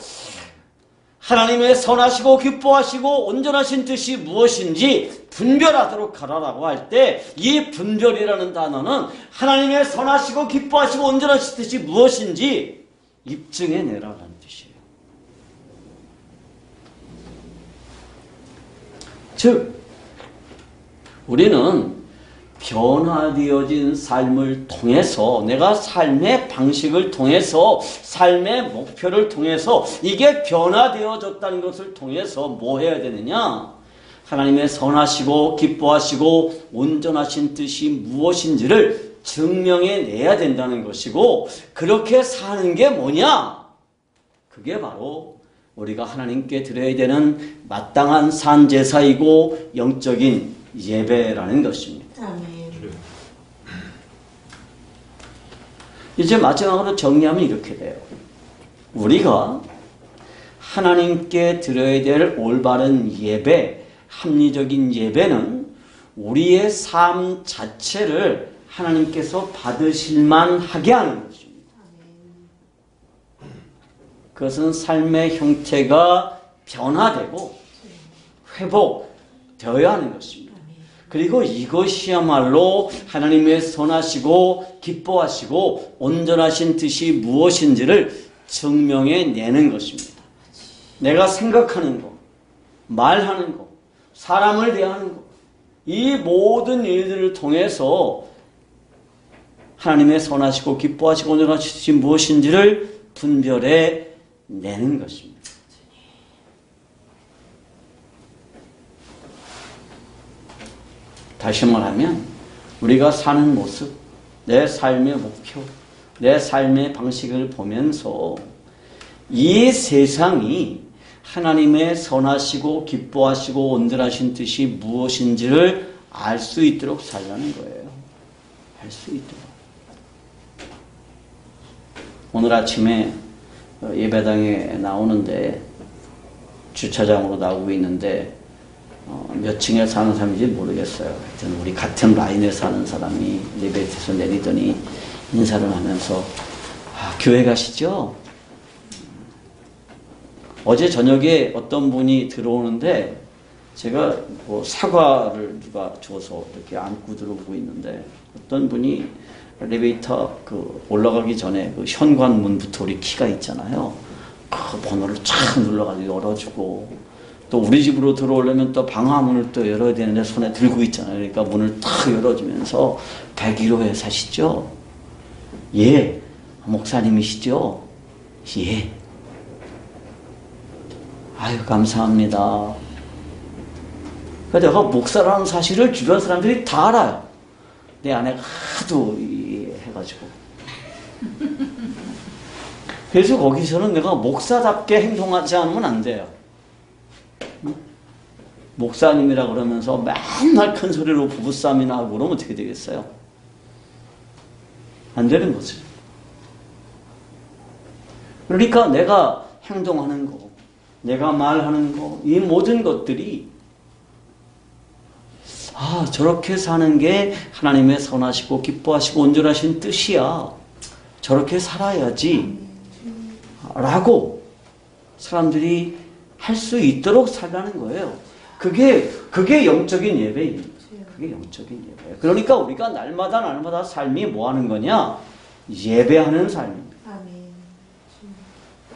하나님의 선하시고 기뻐하시고 온전하신 뜻이 무엇인지 분별하도록 하라라고 할 때 이 분별이라는 단어는 하나님의 선하시고 기뻐하시고 온전하신 뜻이 무엇인지 입증해내라라는 뜻이에요. 즉 우리는 변화되어진 삶을 통해서, 내가 삶의 방식을 통해서, 삶의 목표를 통해서, 이게 변화되어졌다는 것을 통해서 뭐 해야 되느냐? 하나님의 선하시고 기뻐하시고 온전하신 뜻이 무엇인지를 증명해내야 된다는 것이고, 그렇게 사는 게 뭐냐? 그게 바로 우리가 하나님께 드려야 되는 마땅한 산제사이고 영적인 예배라는 것입니다. 아멘. 이제 마지막으로 정리하면 이렇게 돼요. 우리가 하나님께 드려야 될 올바른 예배, 합리적인 예배는 우리의 삶 자체를 하나님께서 받으실만 하게 하는 것입니다. 그것은 삶의 형태가 변화되고 회복되어야 하는 것입니다. 그리고 이것이야말로 하나님의 선하시고 기뻐하시고 온전하신 뜻이 무엇인지를 증명해내는 것입니다. 내가 생각하는 것, 말하는 것, 사람을 대하는 것, 이 모든 일들을 통해서 하나님의 선하시고 기뻐하시고 온전하신 뜻이 무엇인지를 분별해내는 것입니다. 다시 말하면 우리가 사는 모습, 내 삶의 목표, 내 삶의 방식을 보면서 이 세상이 하나님의 선하시고 기뻐하시고 온전하신 뜻이 무엇인지를 알 수 있도록 살라는 거예요. 알 수 있도록. 오늘 아침에 예배당에 나오는데 주차장으로 나오고 있는데 몇 층에 사는 사람인지 모르겠어요. 하여튼 우리 같은 라인에 사는 사람이 엘리베이터에서 내리더니 인사를 하면서 교회 가시죠? 어제 저녁에 어떤 분이 들어오는데 제가 뭐 사과를 누가 줘서 이렇게 안고 들어오고 있는데 어떤 분이 엘리베이터 올라가기 전에 그 현관문부터 우리 키가 있잖아요. 그 번호를 쫙 눌러가지고 열어주고 또 우리 집으로 들어오려면 또 방화문을 또 열어야 되는데 손에 들고 있잖아요. 그러니까 문을 탁 열어주면서 101호에 사시죠? 예. 목사님이시죠? 예. 아유 감사합니다. 내가 목사라는 사실을 주변 사람들이 다 알아요. 내 아내가 하도 해가지고. 그래서 거기서는 내가 목사답게 행동하지 않으면 안 돼요. 목사님이라 그러면서 맨날 큰 소리로 부부싸움이나 하고 그러면 어떻게 되겠어요? 안 되는 거죠. 그러니까 내가 행동하는 거, 내가 말하는 거, 이 모든 것들이 저렇게 사는 게 하나님의 선하시고 기뻐하시고 온전하신 뜻이야. 저렇게 살아야지. 라고 사람들이 할 수 있도록 살라는 거예요. 그게 영적인 예배입니다. 그게 영적인 예배예요. 그러니까 우리가 날마다 삶이 뭐 하는 거냐? 예배하는 삶입니다.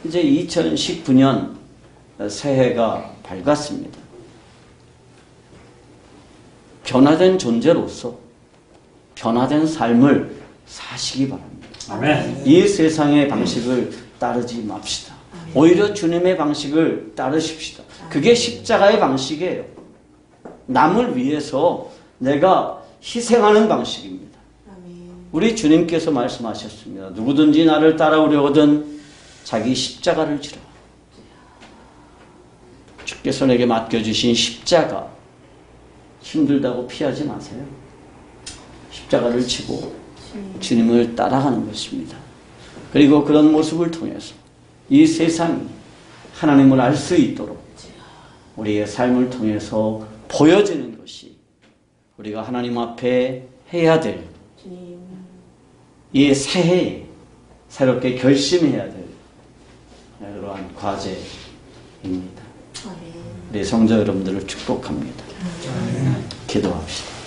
이제 2019년 새해가 밝았습니다. 변화된 존재로서 변화된 삶을 사시기 바랍니다. 아멘. 이 세상의 방식을 따르지 맙시다. 오히려 주님의 방식을 따르십시다. 그게 십자가의 방식이에요. 남을 위해서 내가 희생하는 방식입니다. 우리 주님께서 말씀하셨습니다. 누구든지 나를 따라오려거든 자기 십자가를 지라. 주께서 내게 맡겨주신 십자가 힘들다고 피하지 마세요. 십자가를 지고 주님을 따라가는 것입니다. 그리고 그런 모습을 통해서 이 세상이 하나님을 알 수 있도록 우리의 삶을 통해서 보여지는 것이 우리가 하나님 앞에 해야 될 이 새해에 새롭게 결심해야 될 그러한 과제입니다. 우리 성도 여러분들을 축복합니다. 기도합시다.